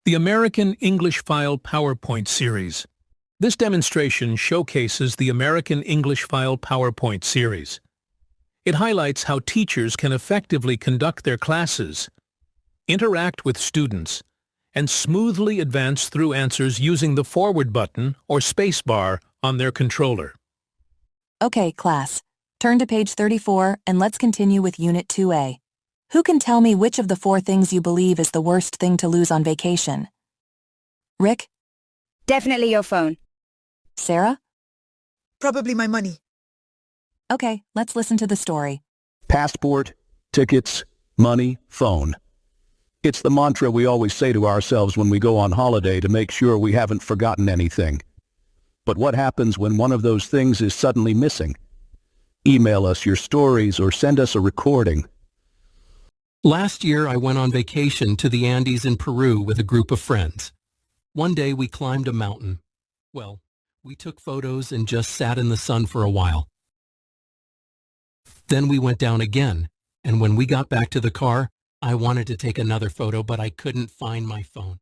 The American English File PowerPoint series. This demonstration showcases the American English File PowerPoint series. It highlights how teachers can effectively conduct their classes, interact with students, and smoothly advance through answers using the forward button or space bar on their controller. Okay, class. Turn to page 34 and let's continue with Unit 2A. Who can tell me which of the 4 things you believe is the worst thing to lose on vacation? Rick? Definitely your phone. Sarah? Probably my money. Okay, let's listen to the story. Passport, tickets, money, phone. It's the mantra we always say to ourselves when we go on holiday to make sure we haven't forgotten anything. But what happens when one of those things is suddenly missing? Email us your stories or send us a recording. Last year, I went on vacation to the Andes in Peru with a group of friends. One day, we climbed a mountain. Well, we took photos and just sat in the sun for a while. Then we went down again, and when we got back to the car, I wanted to take another photo, but I couldn't find my phone.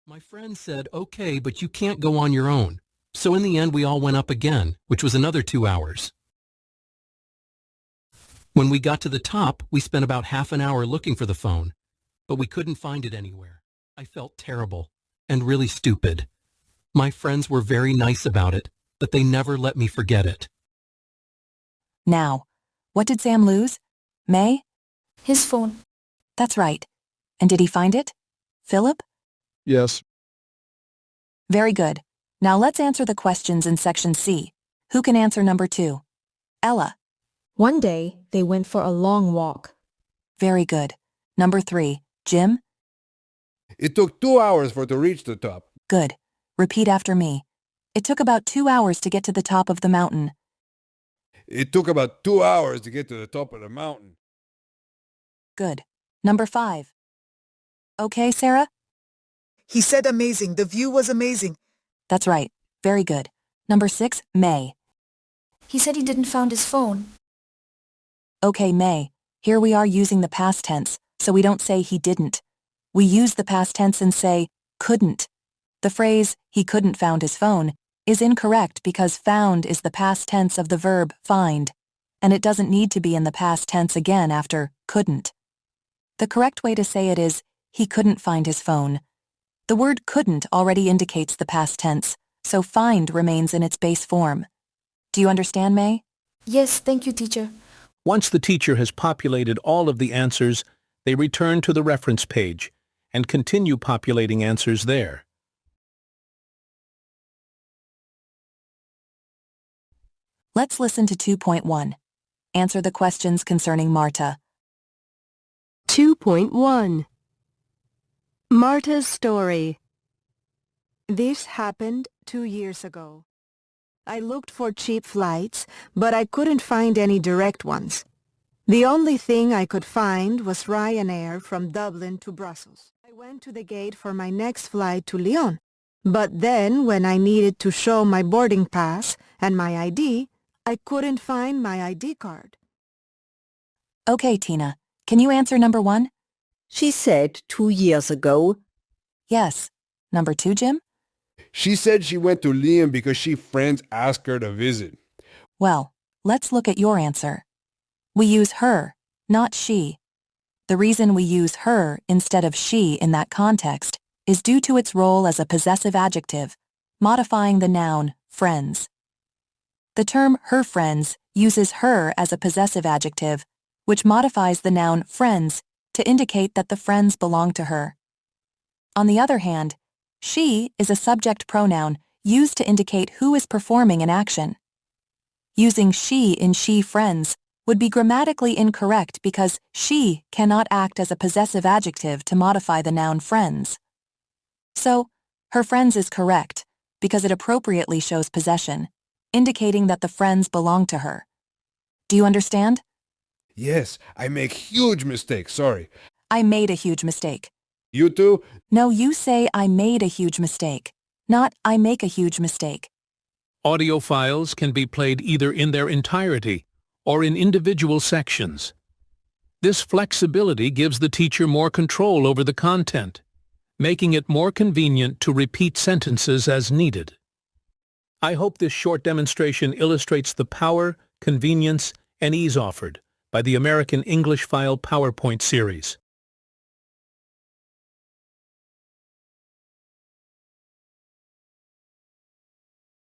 My friend said, "Okay, but you can't go on your own." So in the end, we all went up again, which was another 2 hours. When we got to the top, we spent about half an hour looking for the phone, but we couldn't find it anywhere. I felt terrible and really stupid. My friends were very nice about it, but they never let me forget it. Now, what did Sam lose? May? His phone. That's right. And did he find it? Philip? Yes. Very good. Now let's answer the questions in section C. Who can answer number 2? Ella. One day, they went for a long walk. Very good. Number 3, Jim? It took 2 hours for it to reach the top. Good. Repeat after me. It took about 2 hours to get to the top of the mountain. It took about 2 hours to get to the top of the mountain. Good. Number 5. Okay, Sarah? He said amazing. The view was amazing. That's right. Very good. Number 6, May. He said he didn't find his phone. Okay, May. Here we are using the past tense, so we don't say he didn't. We use the past tense and say couldn't. The phrase, he couldn't found his phone, is incorrect because found is the past tense of the verb find, and it doesn't need to be in the past tense again after couldn't. The correct way to say it is, he couldn't find his phone. The word couldn't already indicates the past tense, so find remains in its base form. Do you understand, May? Yes, thank you, teacher. Once the teacher has populated all of the answers, they return to the reference page and continue populating answers there. Let's listen to 2.1. Answer the questions concerning Marta. 2.1 Marta's story. This happened 2 years ago. I looked for cheap flights, but I couldn't find any direct ones. The only thing I could find was Ryanair from Dublin to Brussels. I went to the gate for my next flight to Lyon, but then when I needed to show my boarding pass and my ID, I couldn't find my ID card. Okay, Tina. Can you answer number 1? She said 2 years ago. Yes. Number 2, Jim? She said she went to Lyon because she friends asked her to visit. Well, let's look at your answer. We use her, not she. The reason we use her instead of she in that context is due to its role as a possessive adjective, modifying the noun friends. The term her friends uses her as a possessive adjective, which modifies the noun friends to indicate that the friends belong to her. On the other hand, she is a subject pronoun used to indicate who is performing an action. Using she in she friends would be grammatically incorrect because she cannot act as a possessive adjective to modify the noun friends. So, her friends is correct because it appropriately shows possession, indicating that the friends belong to her. Do you understand? Yes, I make huge mistakes, sorry. I made a huge mistake. You too? No, you say I made a huge mistake, not I make a huge mistake. Audio files can be played either in their entirety or in individual sections. This flexibility gives the teacher more control over the content. making it more convenient to repeat sentences as needed. I hope this short demonstration illustrates the power, convenience, and ease offered by the American English File PowerPoint series.